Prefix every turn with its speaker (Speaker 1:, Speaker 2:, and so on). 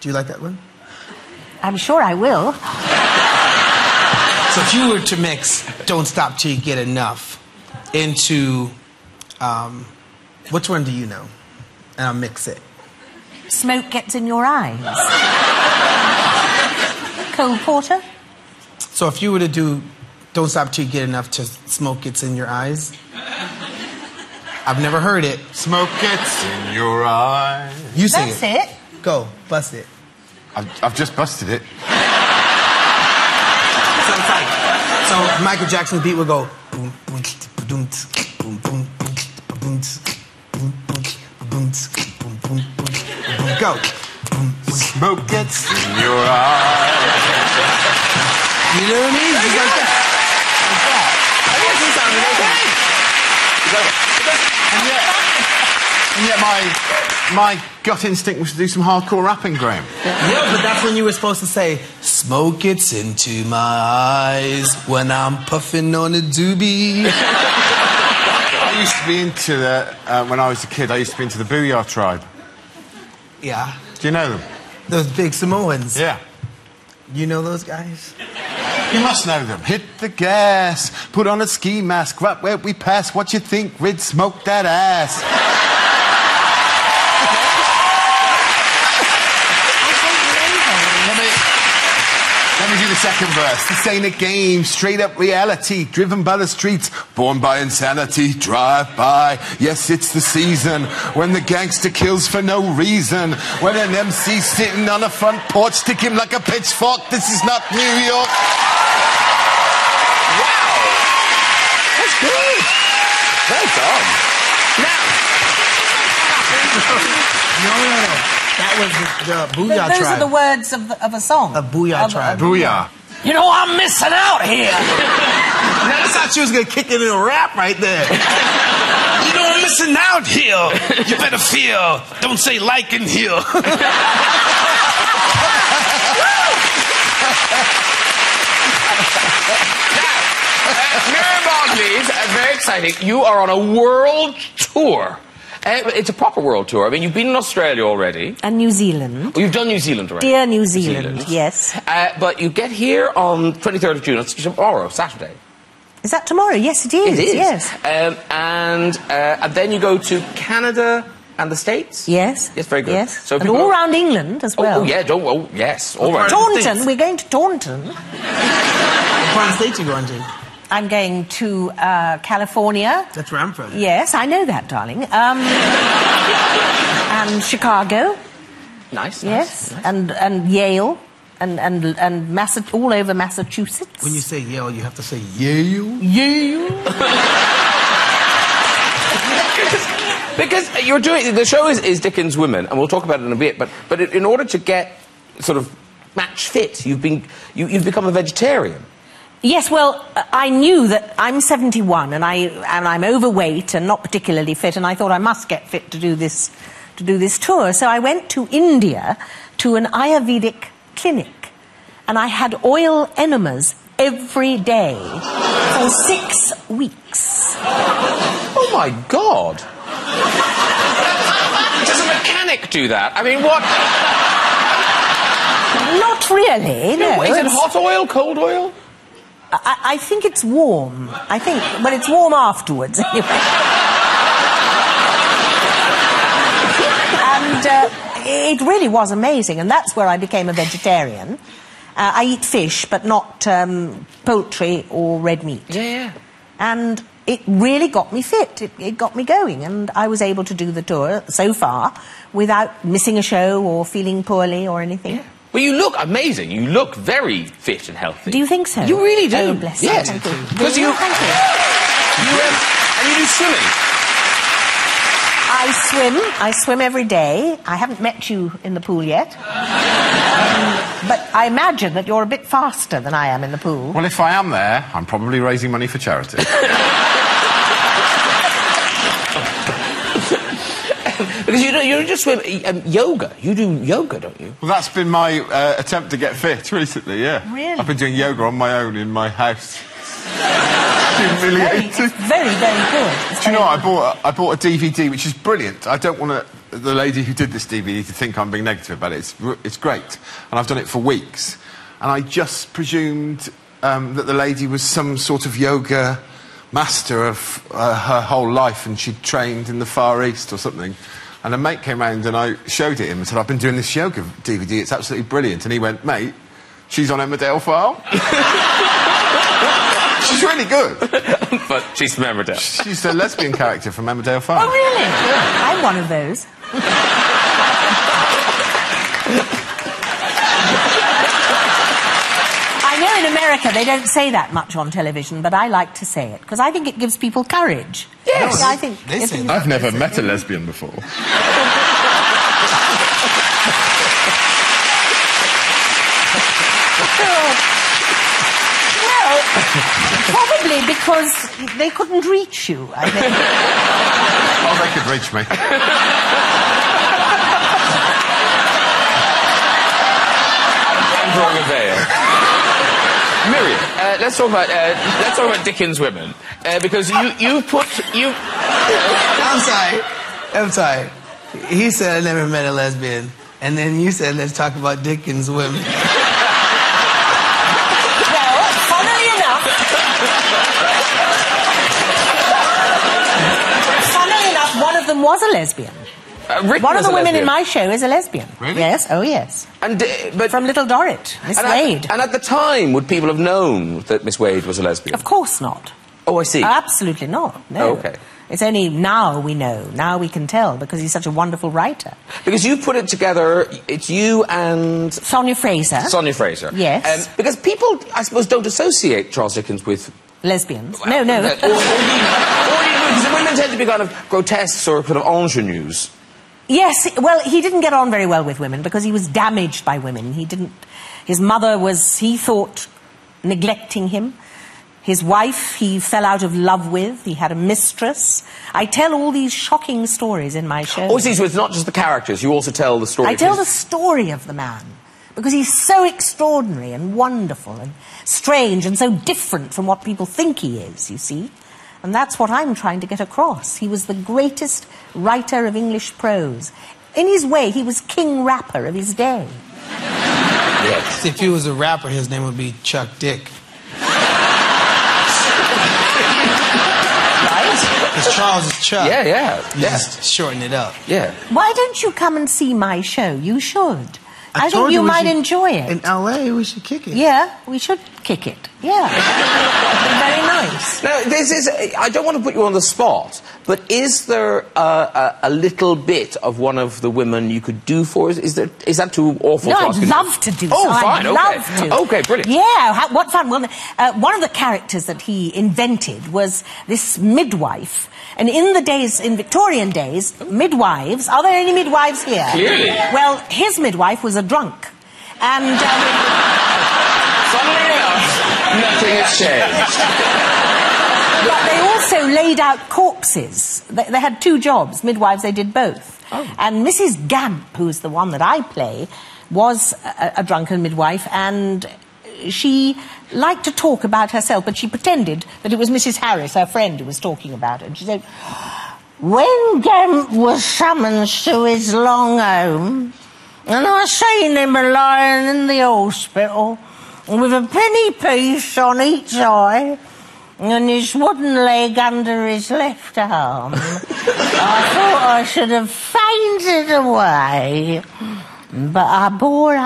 Speaker 1: Do you like that one?
Speaker 2: I'm sure I will.
Speaker 1: So if you were to mix Don't Stop Till You Get Enough into, which one do you know? And I'll mix it.
Speaker 2: Smoke Gets in Your Eyes. Cole Porter.
Speaker 1: So if you were to do Don't Stop Till You Get Enough to Smoke Gets in Your Eyes, I've never heard it.
Speaker 3: Smoke gets in your eyes.
Speaker 1: You sing it.
Speaker 2: That's it.
Speaker 1: Go, bust it.
Speaker 3: I've just busted it.
Speaker 1: So it's like, so Michael Jackson's beat would go boom boom boom boom boom boom boom boom boom boom go.
Speaker 3: Smoke gets in your eyes.
Speaker 1: You know what I mean? You got that.
Speaker 3: And yet my gut instinct was to do some hardcore rapping, Graham.
Speaker 1: Yeah, but that's when you were supposed to say, smoke gets into my eyes when I'm puffing on a doobie.
Speaker 3: I used to be into the, when I was a kid, I used to be into the Booyah tribe.
Speaker 1: Yeah.
Speaker 3: Do you know them?
Speaker 1: Those big Samoans.
Speaker 3: Yeah.
Speaker 1: You know those guys?
Speaker 3: You must know them. Hit the gas, put on a ski mask, right where we pass. What you think, Rid? Smoke that ass. Let me do the second verse. This ain't a game, straight up reality. Driven by the streets, born by insanity. Drive by, yes, it's the season when the gangster kills for no reason. When an MC's sitting on a front porch, stick him like a pitchfork. This is not New York.
Speaker 4: Wow! That's good. Well done. Now.
Speaker 1: No. That was the Booyah
Speaker 2: Those
Speaker 1: tribe.
Speaker 2: are the words of a song.
Speaker 1: A Booyah tribe.
Speaker 3: Booyah.
Speaker 4: You know, I'm missing out here.
Speaker 1: I thought she was going to kick it in a rap right there.
Speaker 4: You know, I'm missing out here. You better feel. Don't say like in here. Miriam Margolyes, very exciting. You are on a world tour. It's a proper world tour. I mean, you've been in Australia already.
Speaker 2: And New Zealand.
Speaker 4: Well, you've done New Zealand already.
Speaker 2: Dear New Zealand, yes.
Speaker 4: But you get here on 23rd of June. It's tomorrow, Saturday.
Speaker 2: Is that tomorrow? Yes, it is.
Speaker 4: It is.
Speaker 2: Yes.
Speaker 4: And then you go to Canada and the States?
Speaker 2: Yes.
Speaker 4: Yes, very good.
Speaker 2: Yes.
Speaker 4: So
Speaker 2: and all around England as well.
Speaker 4: Oh, yeah. Yes. All right.
Speaker 2: Taunton. We're going to Taunton.
Speaker 1: What part of the States are you going to?
Speaker 2: I'm going to California.
Speaker 1: That's where I'm from.
Speaker 2: Yes, I know that, darling. And Chicago.
Speaker 4: Nice.
Speaker 2: Yes.
Speaker 4: Nice.
Speaker 2: And Yale. And all over Massachusetts.
Speaker 1: When you say Yale, you have to say Yale?
Speaker 2: Yale.
Speaker 4: Because you're doing... The show is Dickens Women, and we'll talk about it in a bit, but in order to get sort of match fit, you've become a vegetarian.
Speaker 2: Yes, well, I knew that I'm 71 and I'm overweight and not particularly fit, and I thought I must get fit to do this tour. So I went to India to an Ayurvedic clinic, and I had oil enemas every day for 6 weeks.
Speaker 4: Oh my God! Does a mechanic do that? I mean, what?
Speaker 2: Not really. No.
Speaker 4: Is it hot oil, cold oil?
Speaker 2: I think it's warm. But it's warm afterwards anyway. And it really was amazing, and that's where I became a vegetarian. I eat fish, but not poultry or red meat.
Speaker 4: Yeah.
Speaker 2: And it really got me fit. It got me going, and I was able to do the tour so far without missing a show or feeling poorly or anything.
Speaker 4: Yeah. Well, you look amazing. You look very fit and healthy.
Speaker 2: Do you think so?
Speaker 4: You really do.
Speaker 2: Oh, bless you.
Speaker 4: Yes.
Speaker 2: Thank you.
Speaker 4: Because
Speaker 2: Thank you.
Speaker 4: And you do swimming.
Speaker 2: I swim every day. I haven't met you in the pool yet. But I imagine that you're a bit faster than I am in the pool.
Speaker 3: Well, if I am there, I'm probably raising money for charity.
Speaker 4: Because you don't just swim. Yoga. You do yoga, don't you?
Speaker 3: Well, that's been my attempt to get fit recently, yeah.
Speaker 2: Really?
Speaker 3: I've been doing yoga on my own in my house.
Speaker 2: Very, very good.
Speaker 3: Do you know what? I bought a DVD, which is brilliant. I don't want to the lady who did this DVD to think I'm being negative about it. It's great, and I've done it for weeks. And I just presumed that the lady was some sort of yoga master of her whole life, and she'd trained in the Far East or something. And a mate came round and I showed it him and said, I've been doing this yoga DVD, it's absolutely brilliant. And he went, mate, she's on Emmerdale Farm. She's really good.
Speaker 4: But she's from Emmerdale.
Speaker 3: She's a lesbian character from Emmerdale Farm.
Speaker 2: Oh, really?
Speaker 3: Yeah.
Speaker 2: I'm one of those. I know in America they don't say that much on television, but I like to say it, because I think it gives people courage.
Speaker 4: Yes.
Speaker 2: No, I think
Speaker 1: they say that.
Speaker 3: I've never met a lesbian before.
Speaker 2: Well, probably because they couldn't reach you, I think.
Speaker 3: Oh, they could reach me.
Speaker 4: I'm drawing a veil. Miriam, let's talk about Dickens women, because you put.
Speaker 1: I'm sorry. He said I never met a lesbian, and then you said let's talk about Dickens women.
Speaker 2: Well, funnily enough, one of them was a lesbian. One of the women in my show is a lesbian.
Speaker 3: Really?
Speaker 2: Yes, oh yes.
Speaker 4: And, but
Speaker 2: from Little Dorrit, Miss Wade.
Speaker 4: And at the time, would people have known that Miss Wade was a lesbian?
Speaker 2: Of course not.
Speaker 4: Oh, I see.
Speaker 2: Absolutely not, no.
Speaker 4: Oh, okay.
Speaker 2: It's only now we know, now we can tell, because he's such a wonderful writer.
Speaker 4: Because you put it together, it's you and...
Speaker 2: Sonia Fraser.
Speaker 4: Sonia Fraser.
Speaker 2: Yes.
Speaker 4: Because people, I suppose, don't associate Charles Dickens with...
Speaker 2: lesbians. No, no.
Speaker 4: Because the women tend to be kind of grotesques or kind of ingenues.
Speaker 2: Yes, well, he didn't get on very well with women because he was damaged by women. His mother was, he thought, neglecting him. His wife, he fell out of love with. He had a mistress. I tell all these shocking stories in my show.
Speaker 4: Oh, see, so it's not just the characters, you also tell the story.
Speaker 2: I tell the story of the man because he's so extraordinary and wonderful and strange and so different from what people think he is, you see. And that's what I'm trying to get across. He was the greatest writer of English prose. In his way, he was king rapper of his day.
Speaker 4: Yes.
Speaker 1: If he was a rapper, his name would be Chuck Dick. Because Charles is Chuck.
Speaker 4: Yeah, yeah.
Speaker 1: You just shorten it up.
Speaker 4: Yeah.
Speaker 2: Why don't you come and see my show? You should. I think
Speaker 1: told
Speaker 2: you
Speaker 1: we
Speaker 2: might
Speaker 1: should-
Speaker 2: enjoy it.
Speaker 1: In L.A., we should kick it.
Speaker 2: Yeah, we should kick it. Yeah. Very nice.
Speaker 4: Now, this is... I don't want to put you on the spot, but is there a little bit of one of the women you could do for us? Is that too awful
Speaker 2: No,
Speaker 4: to ask?
Speaker 2: I'd love to do so.
Speaker 4: Oh, fine,
Speaker 2: I'd love to.
Speaker 4: Okay, brilliant.
Speaker 2: Yeah, what fun. Well, one of the characters that he invented was this midwife. And in the days, in Victorian days, midwives... Are there any midwives here?
Speaker 4: Clearly.
Speaker 2: Well, his midwife was a drunk. And...
Speaker 4: Funnily enough, nothing has changed.
Speaker 2: But they also laid out corpses. They had two jobs. Midwives, they did both.
Speaker 4: Oh.
Speaker 2: And Mrs. Gamp, who's the one that I play, was a drunken midwife, and she liked to talk about herself, but she pretended that it was Mrs. Harris, her friend, who was talking about her. And she said, when Gamp was summoned to his long home, and I seen him lying in the hospital with a penny piece on each eye and his wooden leg under his left arm, I thought I should have fainted away, but I bore